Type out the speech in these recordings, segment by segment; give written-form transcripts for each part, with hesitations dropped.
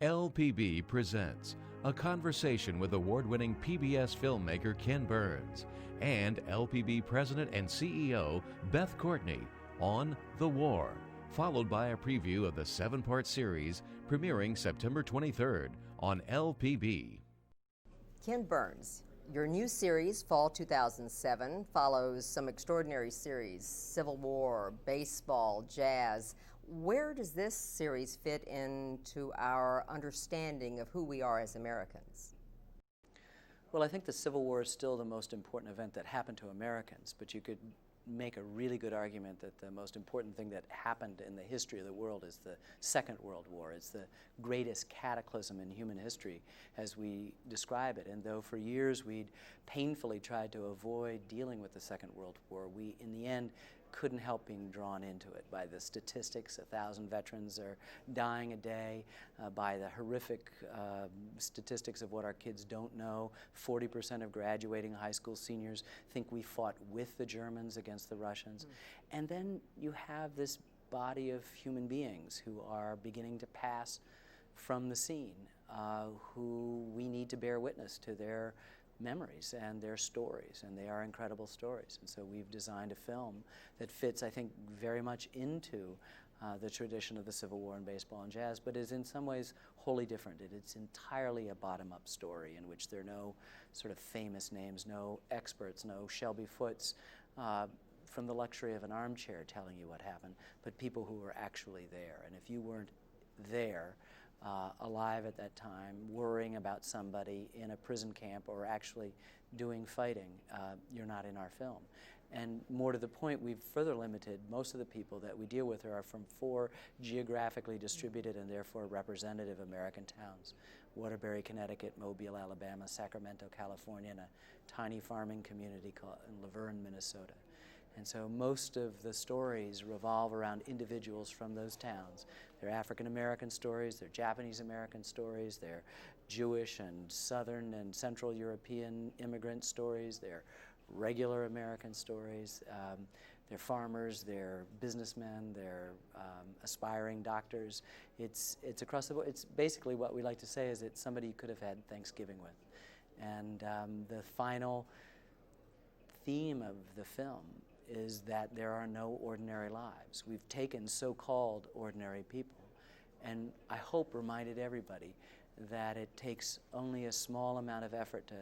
LPB presents a conversation with award-winning PBS filmmaker Ken Burns and LPB President and CEO Beth Courtney on The War, followed by a preview of the 7-part series premiering September 23rd on LPB. Ken Burns, your new series, Fall 2007, follows some extraordinary series, Civil War, baseball, jazz. Where does this series fit into our understanding of who we are as Americans? Well, I think the Civil War is still the most important event that happened to Americans, but you could make a really good argument that the most important thing that happened in the history of the world is the Second World War. It's the greatest cataclysm in human history as we describe it. And though for years we'd painfully tried to avoid dealing with the Second World War, we, in the end, couldn't help being drawn into it by the statistics. 1,000 veterans are dying a day, by the horrific statistics of what our kids don't know. 40% of graduating high school seniors think we fought with the Germans against the Russians. And then you have this body of human beings who are beginning to pass from the scene, who we need to bear witness to their memories and their stories, and they are incredible stories. And so we've designed a film that fits, I think, very much into the tradition of the Civil War in baseball and jazz, but is in some ways wholly different. It's entirely a bottom-up story in which there are no sort of famous names, no experts, no Shelby Footes from the luxury of an armchair telling you what happened, but people who were actually there. And if you weren't there, alive at that time, worrying about somebody in a prison camp or actually doing fighting, you're not in our film. And more to the point, we've further limited. Most of the people that we deal with are from 4 geographically distributed and therefore representative American towns: Waterbury, Connecticut; Mobile, Alabama; Sacramento, California; and a tiny farming community called in Laverne, Minnesota. And so most of the stories revolve around individuals from those towns. They're African American stories, they're Japanese American stories, they're Jewish and Southern and Central European immigrant stories, they're regular American stories, they're farmers, they're businessmen, they're aspiring doctors. It's across the board. It's basically what we like to say is it's somebody you could have had Thanksgiving with. And the final theme of the film is that there are no ordinary lives. We've taken so-called ordinary people and I hope reminded everybody that it takes only a small amount of effort to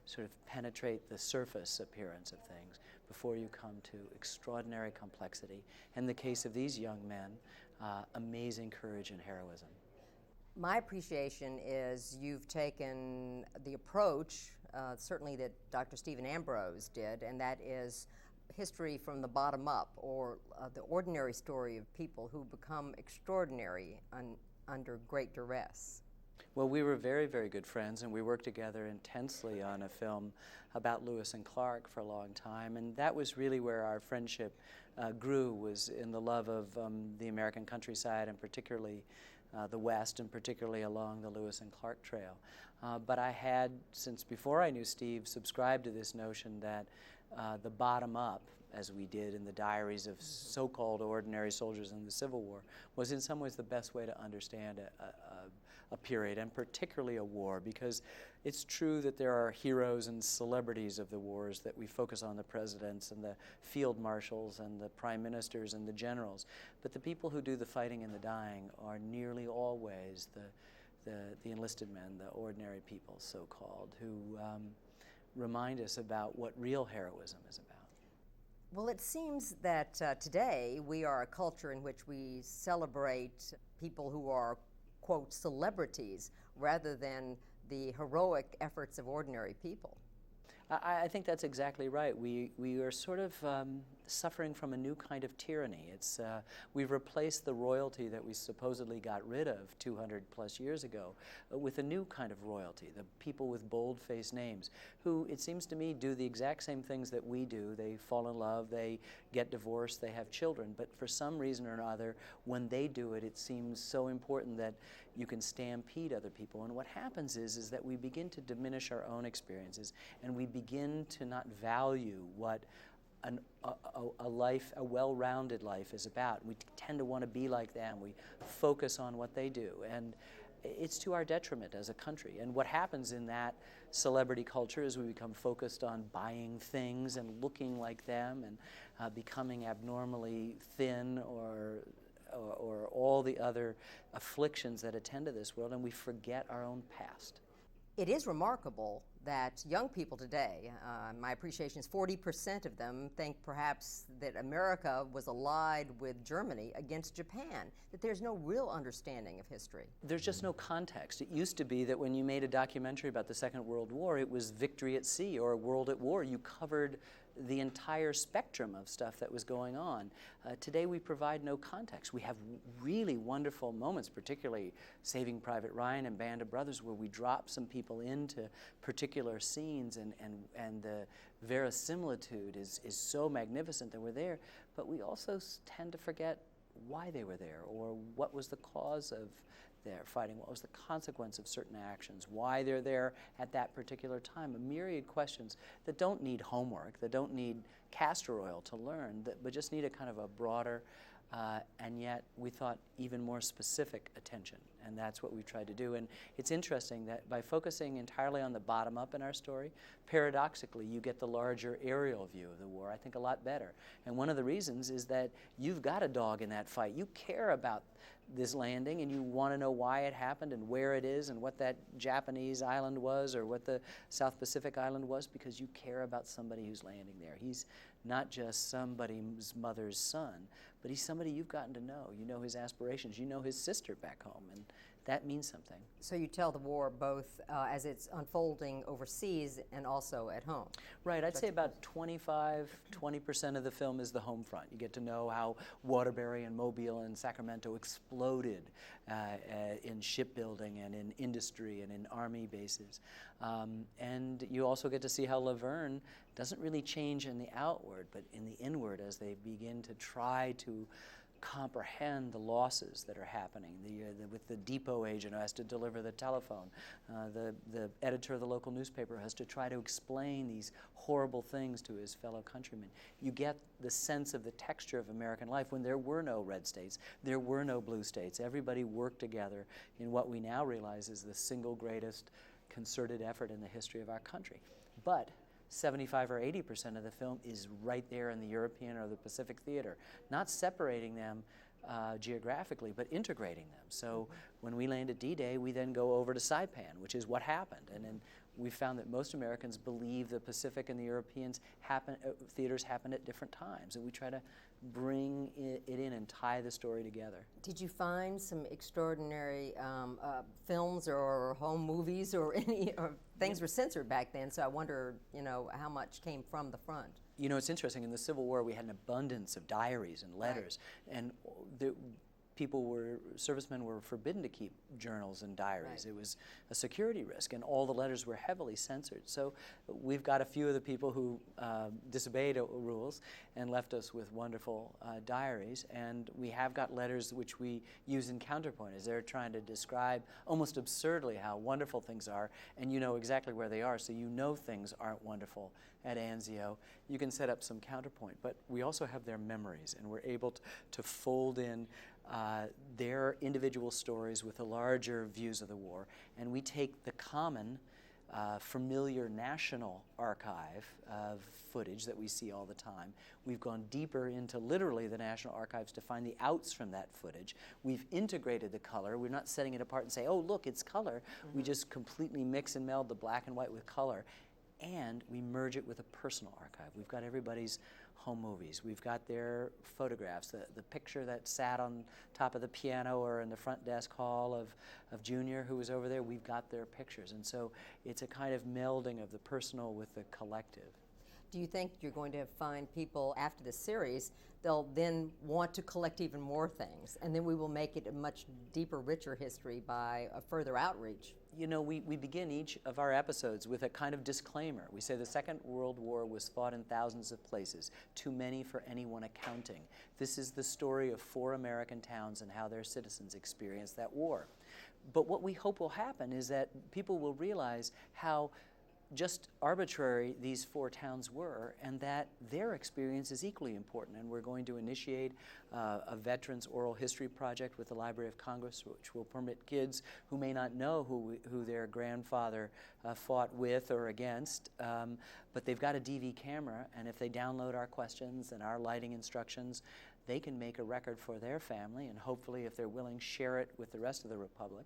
sort of penetrate the surface appearance of things before you come to extraordinary complexity. In the case of these young men, amazing courage and heroism. My appreciation is you've taken the approach, certainly that Dr. Stephen Ambrose did, and that is history from the bottom up, or the ordinary story of people who become extraordinary under great duress. Well, we were very, very good friends, and we worked together intensely on a film about Lewis and Clark for a long time, and that was really where our friendship grew, was in the love of the American countryside, and particularly the West, and particularly along the Lewis and Clark Trail. But I had, since before I knew Steve, subscribed to this notion that the bottom up, as we did in the diaries of so-called ordinary soldiers in the Civil War, was in some ways the best way to understand a period, and particularly a war, because it's true that there are heroes and celebrities of the wars, that we focus on the presidents and the field marshals and the prime ministers and the generals, but the people who do the fighting and the dying are nearly always the enlisted men, the ordinary people, so-called, who remind us about what real heroism is about. Well, it seems that today we are a culture in which we celebrate people who are, quote, celebrities, rather than the heroic efforts of ordinary people. I think that's exactly right. We are sort of suffering from a new kind of tyranny. We've replaced the royalty that we supposedly got rid of 200 plus years ago with a new kind of royalty, the people with bold-faced names, who, it seems to me, do the exact same things that we do. They fall in love, they get divorced, they have children, but for some reason or another, when they do it, it seems so important that you can stampede other people. And what happens is that we begin to diminish our own experiences, and we begin to not value what a well-rounded life is about. We tend to want to be like them. We focus on what they do. And it's to our detriment as a country. And what happens in that celebrity culture is we become focused on buying things and looking like them and becoming abnormally thin or all the other afflictions that attend to this world, and we forget our own past. It is remarkable that young people today, my appreciation is 40% of them think perhaps that America was allied with Germany against Japan, that there's no real understanding of history. There's just no context. It used to be that when you made a documentary about the Second World War, it was Victory at Sea or World at War. You covered the entire spectrum of stuff that was going on. Today we provide no context. We have really wonderful moments, particularly Saving Private Ryan and Band of Brothers, where we drop some people into particular scenes and the verisimilitude is so magnificent that we're there, but we also tend to forget why they were there or what was the cause of their fighting, what was the consequence of certain actions, why they're there at that particular time. A myriad questions that don't need homework, that don't need castor oil to learn, but just need a kind of a broader and yet we thought even more specific attention, and that's what we've tried to do. And it's interesting that by focusing entirely on the bottom up in our story, paradoxically you get the larger aerial view of the war, I think, a lot better. And one of the reasons is that you've got a dog in that fight. You care about this landing and you want to know why it happened and where it is and what that Japanese island was or what the South Pacific island was, because you care about somebody who's landing there. He's not just somebody's mother's son, but he's somebody you've gotten to know. You know his aspirations. You know his sister back home, and that means something. So you tell the war both as it's unfolding overseas and also at home. Right. I'd say about 20% of the film is the home front. You get to know how Waterbury and Mobile and Sacramento exploded in shipbuilding and in industry and in army bases. And you also get to see how Laverne doesn't really change in the outward, but in the inward as they begin to try to comprehend the losses that are happening. With the depot agent who has to deliver the telephone, the editor of the local newspaper has to try to explain these horrible things to his fellow countrymen. You get the sense of the texture of American life when there were no red states, there were no blue states. Everybody worked together in what we now realize is the single greatest concerted effort in the history of our country. But 75 or 80% of the film is right there in the European or the Pacific theater, not separating them geographically, but integrating them. So when we land at D-Day, we then go over to Saipan, which is what happened. And then we found that most Americans believe the Pacific and the Europeans theaters happen at different times, and we try to bring it in and tie the story together. Did you find some extraordinary films or home movies or any things were censored back then? So I wonder, how much came from the front. You know, it's interesting. In the Civil War, we had an abundance of diaries and letters, right. And servicemen were forbidden to keep journals and diaries. Right. It was a security risk, and all the letters were heavily censored. So we've got a few of the people who disobeyed rules and left us with wonderful diaries, and we have got letters which we use in counterpoint as they're trying to describe almost absurdly how wonderful things are, and you know exactly where they are, so you know things aren't wonderful at Anzio. You can set up some counterpoint, but we also have their memories, and we're able to fold in their individual stories with the larger views of the war, and we take the common, familiar national archive of footage that we see all the time. We've gone deeper into literally the national archives to find the outs from that footage. We've integrated the color. We're not setting it apart and say, oh, look, it's color. Mm-hmm. We just completely mix and meld the black and white with color, and we merge it with a personal archive. We've got everybody's home movies. We've got their photographs, the picture that sat on top of the piano or in the front desk hall of Junior, who was over there. We've got their pictures. And so it's a kind of melding of the personal with the collective. Do you think you're going to find people after the series, they'll then want to collect even more things, and then we will make it a much deeper, richer history by a further outreach? You know, we begin each of our episodes with a kind of disclaimer. We say the Second World War was fought in thousands of places, too many for anyone accounting. This is the story of 4 American towns and how their citizens experienced that war. But what we hope will happen is that people will realize how just arbitrary these 4 towns were, and that their experience is equally important. And we're going to initiate a Veterans Oral History Project with the Library of Congress, which will permit kids who may not know who their grandfather fought with or against, but they've got a DV camera, and if they download our questions and our lighting instructions, they can make a record for their family, and hopefully, if they're willing, share it with the rest of the Republic.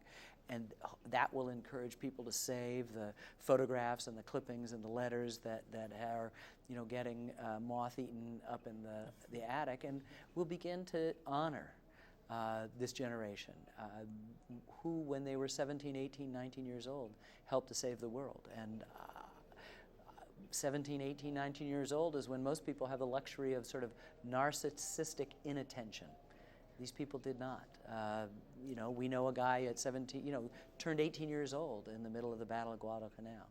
And that will encourage people to save the photographs and the clippings and the letters that are, getting moth-eaten up in the attic. And we'll begin to honor this generation who, when they were 17, 18, 19 years old, helped to save the world. And 17, 18, 19 years old is when most people have the luxury of sort of narcissistic inattention. These people did not. We know a guy at 17, turned 18 years old in the middle of the Battle of Guadalcanal.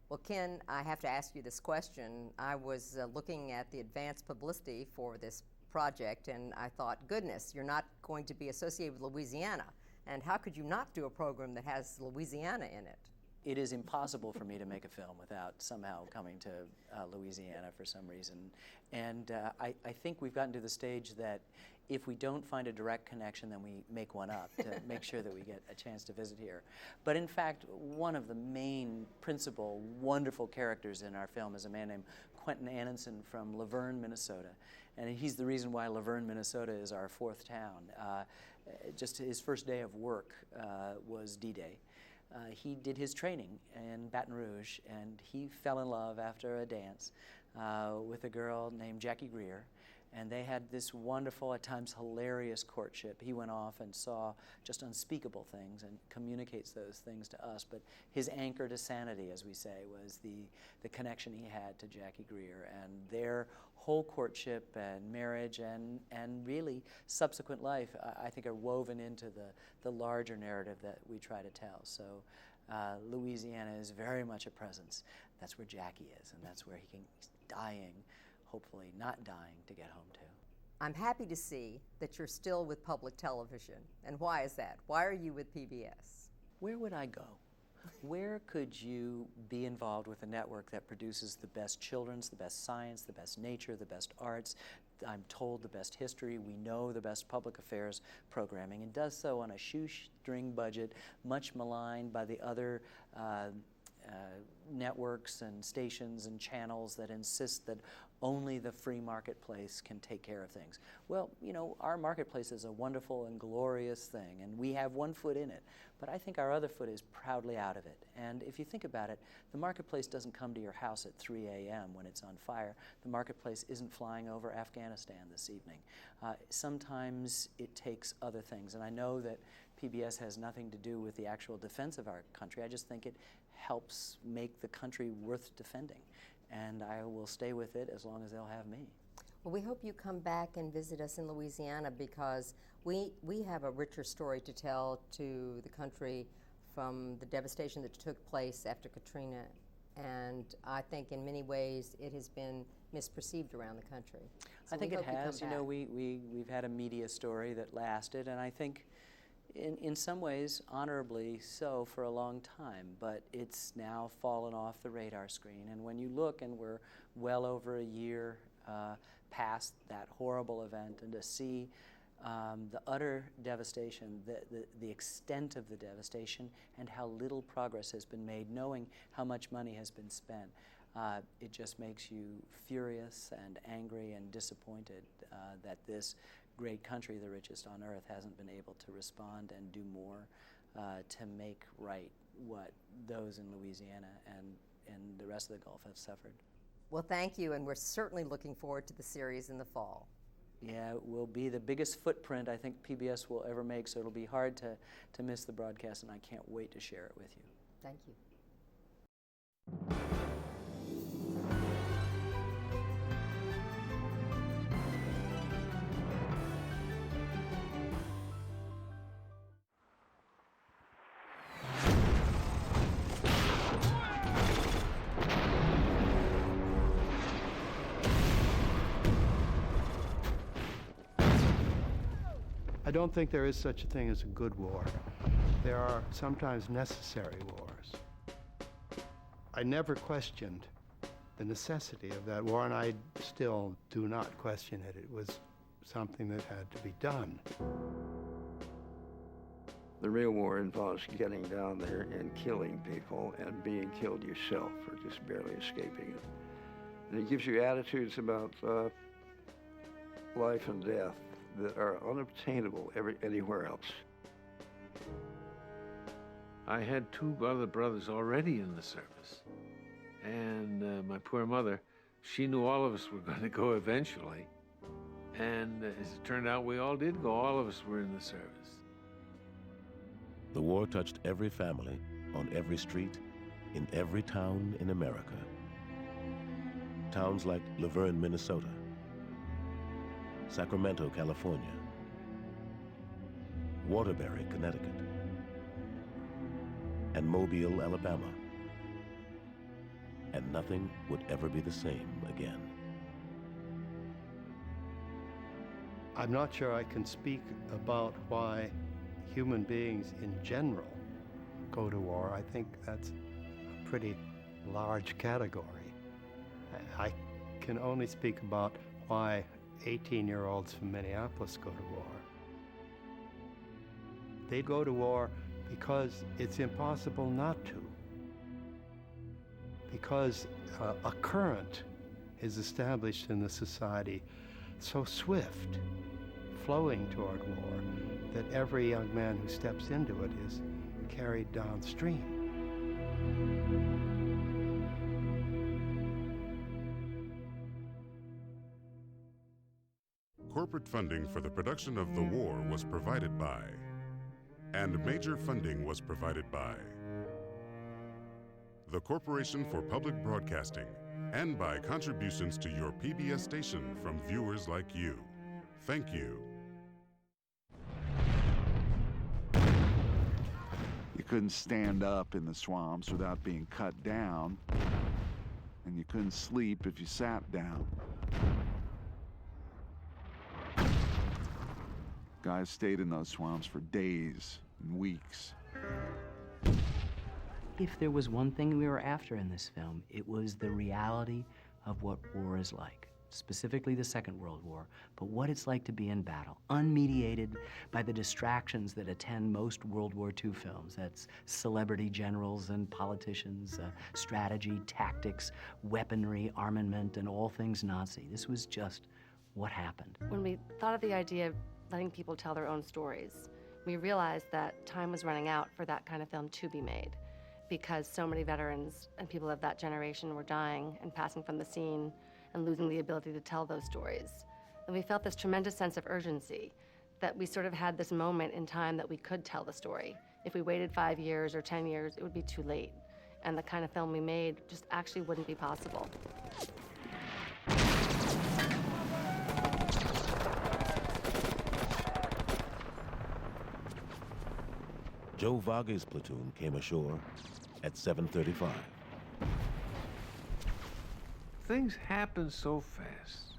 Well, Ken, I have to ask you this question. I was looking at the advance publicity for this project, and I thought, goodness, you're not going to be associated with Louisiana. And how could you not do a program that has Louisiana in it? It is impossible for me to make a film without somehow coming to Louisiana for some reason. And I think we've gotten to the stage that if we don't find a direct connection, then we make one up to make sure that we get a chance to visit here. But in fact, one of the main principal wonderful characters in our film is a man named Quentin Anderson from Laverne, Minnesota. And he's the reason why Laverne, Minnesota is our 4th town. Just his first day of work was D-Day. He did his training in Baton Rouge, and he fell in love after a dance with a girl named Jackie Greer. And they had this wonderful, at times hilarious courtship. He went off and saw just unspeakable things and communicates those things to us. But his anchor to sanity, as we say, was the connection he had to Jackie Greer. And their whole courtship and marriage and really subsequent life, I think, are woven into the larger narrative that we try to tell. So Louisiana is very much a presence. That's where Jackie is, and that's where he's dying, hopefully not dying, to get home to. I'm happy to see that you're still with public television. And why is that? Why are you with PBS? Where would I go? Where could you be involved with a network that produces the best children's, the best science, the best nature, the best arts, I'm told the best history, we know the best public affairs programming, and does so on a shoestring budget, much maligned by the other networks and stations and channels that insist that only the free marketplace can take care of things. Well, our marketplace is a wonderful and glorious thing, and we have one foot in it, but I think our other foot is proudly out of it. And if you think about it, the marketplace doesn't come to your house at 3 a.m. when it's on fire. The marketplace isn't flying over Afghanistan this evening. Sometimes it takes other things, and I know that PBS has nothing to do with the actual defense of our country. I just think it helps make the country worth defending. And I will stay with it as long as they'll have me. Well, we hope you come back and visit us in Louisiana, because we have a richer story to tell to the country from the devastation that took place after Katrina. And I think in many ways it has been misperceived around the country. So I think it has. We've had a media story that lasted, and I think in some ways, honorably so, for a long time, but it's now fallen off the radar screen. And when you look, and we're well over a year past that horrible event, and to see the utter devastation, the extent of the devastation, and how little progress has been made, knowing how much money has been spent, it just makes you furious and angry and disappointed that this great country, the richest on earth, hasn't been able to respond and do more to make right what those in Louisiana and the rest of the Gulf have suffered. Well, thank you, and we're certainly looking forward to the series in the fall. Yeah, it will be the biggest footprint I think PBS will ever make, so it'll be hard to miss the broadcast, and I can't wait to share it with you. Thank you. I don't think there is such a thing as a good war. There are sometimes necessary wars. I never questioned the necessity of that war, and I still do not question it. It was something that had to be done. The real war involves getting down there and killing people and being killed yourself or just barely escaping it. And it gives you attitudes about life and death that are unobtainable anywhere else. I had two other brothers already in the service. And my poor mother, she knew all of us were going to go eventually. And as it turned out, we all did go. All of us were in the service. The war touched every family, on every street, in every town in America. Towns like Laverne, Minnesota, Sacramento, California, Waterbury, Connecticut, and Mobile, Alabama. And nothing would ever be the same again. I'm not sure I can speak about why human beings in general go to war. I think that's a pretty large category. I can only speak about why 18-year-olds from Minneapolis go to war. They go to war because it's impossible not to. Because a current is established in the society so swift, flowing toward war, that every young man who steps into it is carried downstream. Corporate funding for the production of The War was provided by, and major funding was provided by, the Corporation for Public Broadcasting, and by contributions to your PBS station from viewers like you. Thank you. You couldn't stand up in the swamps without being cut down, and you couldn't sleep if you sat down. Guys stayed in those swamps for days and weeks. If there was one thing we were after in this film, it was the reality of what war is like, specifically the Second World War, but what it's like to be in battle, unmediated by the distractions that attend most World War II films. That's celebrity generals and politicians, strategy, tactics, weaponry, armament, and all things Nazi. This was just what happened. When we thought of the idea of letting people tell their own stories, we realized that time was running out for that kind of film to be made, because so many veterans and people of that generation were dying and passing from the scene and losing the ability to tell those stories. And we felt this tremendous sense of urgency, that we sort of had this moment in time that we could tell the story. If we waited 5 years or 10 years, it would be too late. And the kind of film we made just actually wouldn't be possible. Joe Vargas' platoon came ashore at 7:35. Things happened so fast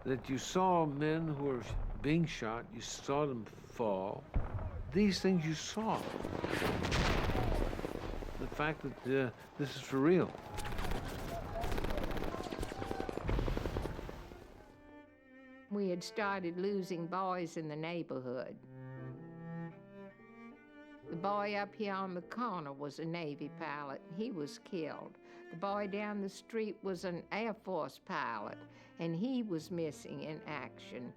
that you saw men who were being shot, you saw them fall. These things you saw. The fact that this is for real. We had started losing boys in the neighborhood. The boy up here on the corner was a Navy pilot. He was killed. The boy down the street was an Air Force pilot, and he was missing in action.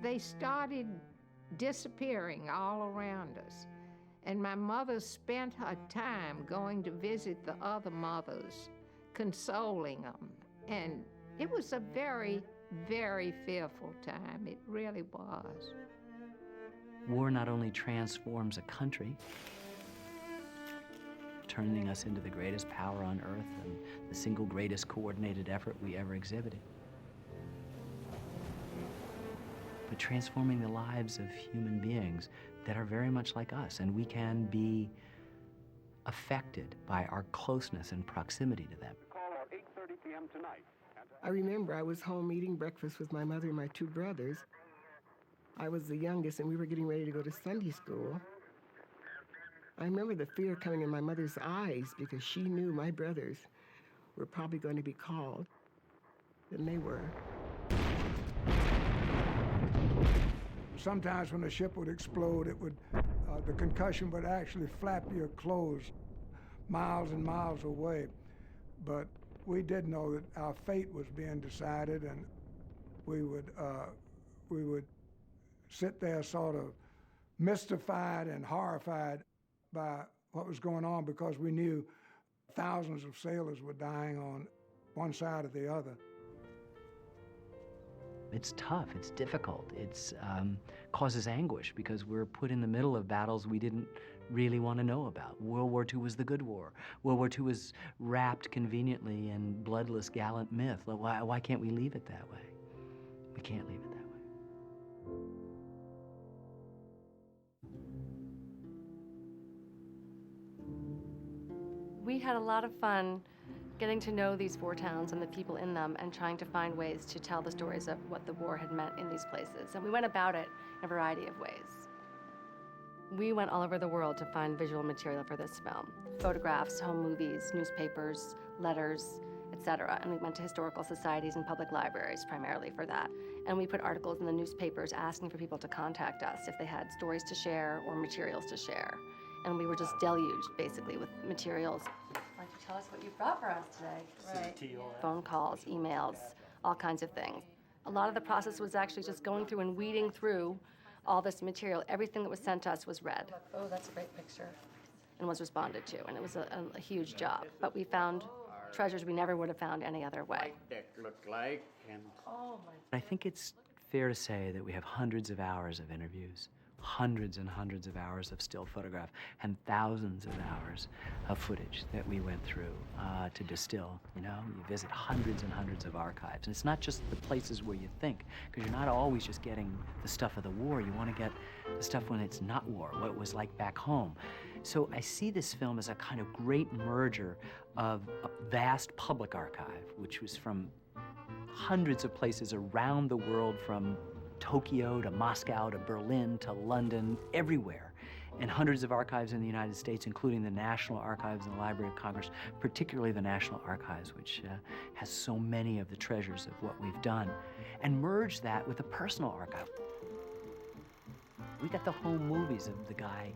They started disappearing all around us. And my mother spent her time going to visit the other mothers, consoling them. And it was a very, very fearful time. It really was. War not only transforms a country, turning us into the greatest power on earth and the single greatest coordinated effort we ever exhibited, but transforming the lives of human beings that are very much like us, and we can be affected by our closeness and proximity to them. Call at 8:30 p.m. tonight. I remember I was home eating breakfast with my mother and my two brothers. I was the youngest, and we were getting ready to go to Sunday school. I remember the fear coming in my mother's eyes because she knew my brothers were probably going to be called, and they were. Sometimes when a ship would explode, the concussion would actually flap your clothes miles and miles away. But we did know that our fate was being decided, and we would sit there sort of mystified and horrified by what was going on, because we knew thousands of sailors were dying on one side or the other. It's tough, it's difficult, it's causes anguish because we're put in the middle of battles we didn't really want to know about. World War II was the good war. World War II was wrapped conveniently in bloodless, gallant myth. Why can't we leave it that way? We can't leave it that way. We had a lot of fun getting to know these 4 towns and the people in them and trying to find ways to tell the stories of what the war had meant in these places. And we went about it in a variety of ways. We went all over the world to find visual material for this film. Photographs, home movies, newspapers, letters, etc. And we went to historical societies and public libraries primarily for that. And we put articles in the newspapers asking for people to contact us if they had stories to share or materials to share. And we were just deluged, basically, with materials. Why don't you tell us what you brought for us today? Right. Phone calls, emails, all kinds of things. A lot of the process was actually just going through and weeding through all this material. Everything that was sent to us was read. Oh, that's a great picture. And was responded to, and it was a huge job. But we found treasures we never would have found any other way. Oh my. I think it's fair to say that we have hundreds of hours of interviews, hundreds and hundreds of hours of still photograph, and thousands of hours of footage that we went through to distill. You know, you visit hundreds and hundreds of archives. And it's not just the places where you think, because you're not always just getting the stuff of the war. You want to get the stuff when it's not war, what it was like back home. So I see this film as a kind of great merger of a vast public archive, which was from hundreds of places around the world, from Tokyo to Moscow to Berlin to London, everywhere, and hundreds of archives in the United States, including the National Archives and the Library of Congress, particularly the National Archives, which has so many of the treasures of what we've done, and merge that with a personal archive. We got the home movies of the guy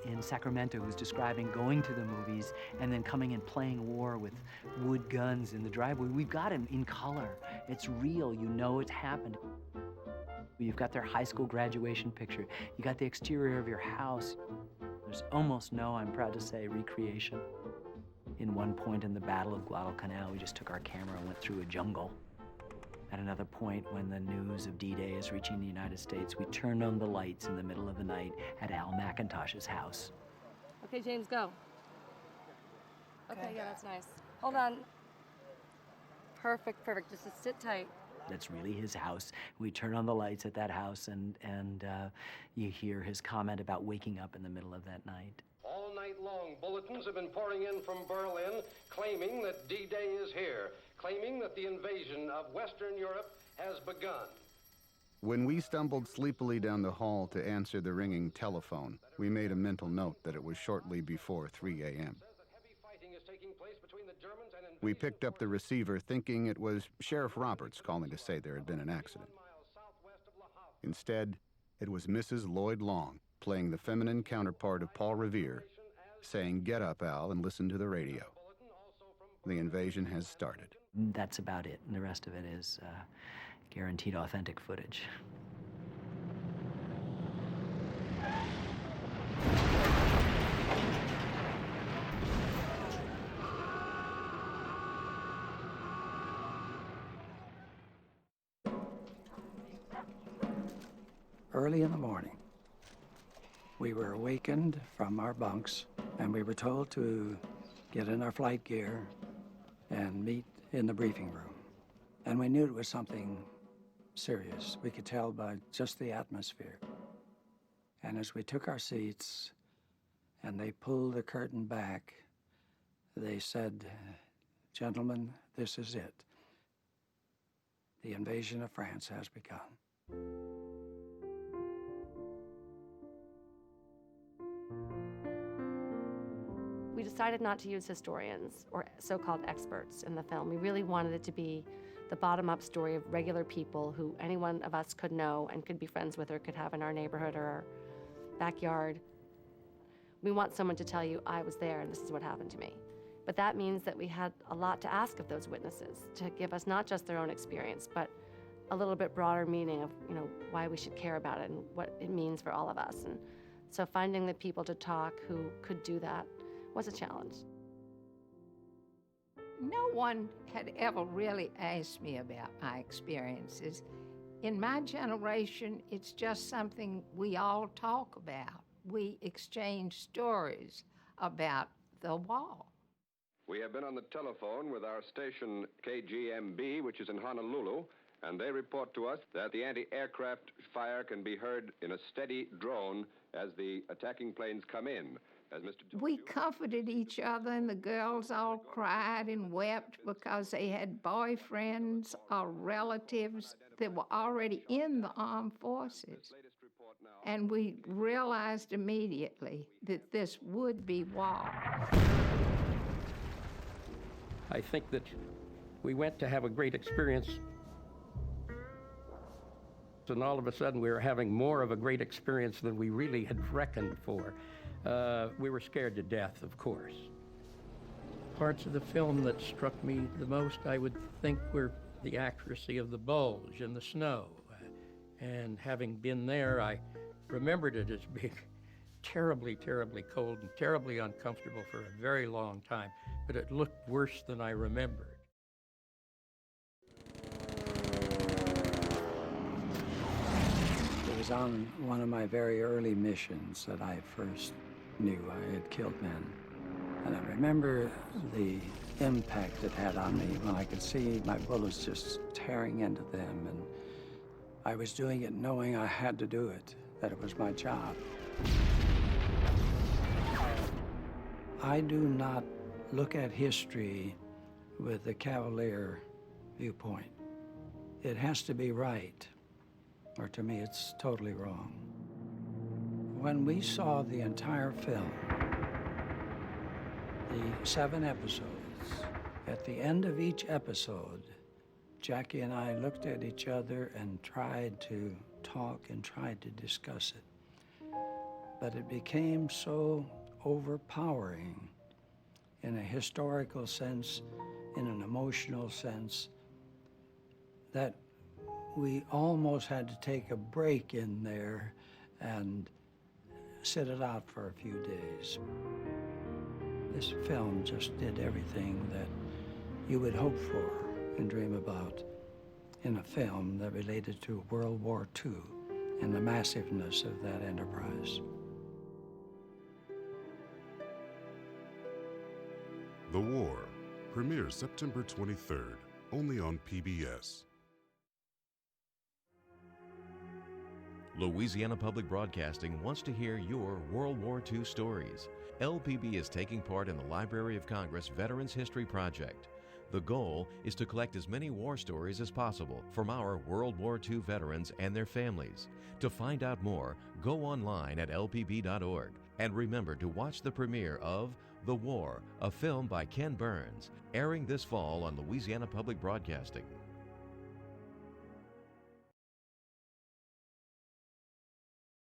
in Sacramento who's describing going to the movies and then coming and playing war with wood guns in the driveway. We've got him in color. It's real. You know it's happened. You've got their high school graduation picture. You got the exterior of your house. There's almost no, I'm proud to say, recreation. In one point in the Battle of Guadalcanal, we just took our camera and went through a jungle. At another point, when the news of D-Day is reaching the United States, we turned on the lights in the middle of the night at Al McIntosh's house. Okay, James, go. Okay, yeah, that's nice. Hold on. Perfect, perfect. Just sit tight. That's really his house. We turn on the lights at that house, and you hear his comment about waking up in the middle of that night. All night long, bulletins have been pouring in from Berlin claiming that D-Day is here, claiming that the invasion of Western Europe has begun. When we stumbled sleepily down the hall to answer the ringing telephone, we made a mental note that it was shortly before 3 a.m. We picked up the receiver thinking it was Sheriff Roberts calling to say there had been an accident. Instead, it was Mrs. Lloyd Long, playing the feminine counterpart of Paul Revere, saying, "Get up, Al, and listen to the radio. The invasion has started." That's about it, and the rest of it is guaranteed authentic footage. Early in the morning, we were awakened from our bunks, and we were told to get in our flight gear and meet in the briefing room. And we knew it was something serious. We could tell by just the atmosphere. And as we took our seats and they pulled the curtain back, they said, "Gentlemen, this is it. The invasion of France has begun." We decided not to use historians or so-called experts in the film. We really wanted it to be the bottom-up story of regular people who any one of us could know and could be friends with or could have in our neighborhood or our backyard. We want someone to tell you, I was there and this is what happened to me. But that means that we had a lot to ask of those witnesses, to give us not just their own experience, but a little bit broader meaning of, why we should care about it and what it means for all of us. And so finding the people to talk who could do that was a challenge. No one had ever really asked me about my experiences. In my generation, it's just something we all talk about. We exchange stories about the war. We have been on the telephone with our station KGMB, which is in Honolulu, and they report to us that the anti-aircraft fire can be heard in a steady drone as the attacking planes come in. As Mr. We comforted each other, and the girls all cried and wept because they had boyfriends or relatives that were already in the armed forces. And we realized immediately that this would be war. I think that we went to have a great experience, and all of a sudden we were having more of a great experience than we really had reckoned for. We were scared to death, of course. Parts of the film that struck me the most, I would think, were the accuracy of the bulge and the snow. And having been there, I remembered it as being terribly, terribly cold and terribly uncomfortable for a very long time, but it looked worse than I remembered. It was on one of my very early missions that I first knew I had killed men. And I remember the impact it had on me when I could see my bullets just tearing into them. And I was doing it knowing I had to do it, that it was my job. I do not look at history with a cavalier viewpoint. It has to be right, or to me it's totally wrong. When we saw the entire film, the 7 episodes, at the end of each episode, Jackie and I looked at each other and tried to talk and tried to discuss it. But it became so overpowering in a historical sense, in an emotional sense, that we almost had to take a break in there and sit it out for a few days. This film just did everything that you would hope for and dream about in a film that related to World War II and the massiveness of that enterprise. The War premieres September 23rd, only on PBS. Louisiana Public Broadcasting wants to hear your World War II stories. LPB is taking part in the Library of Congress Veterans History Project. The goal is to collect as many war stories as possible from our World War II veterans and their families. To find out more, go online at lpb.org. And remember to watch the premiere of The War, a film by Ken Burns, airing this fall on Louisiana Public Broadcasting.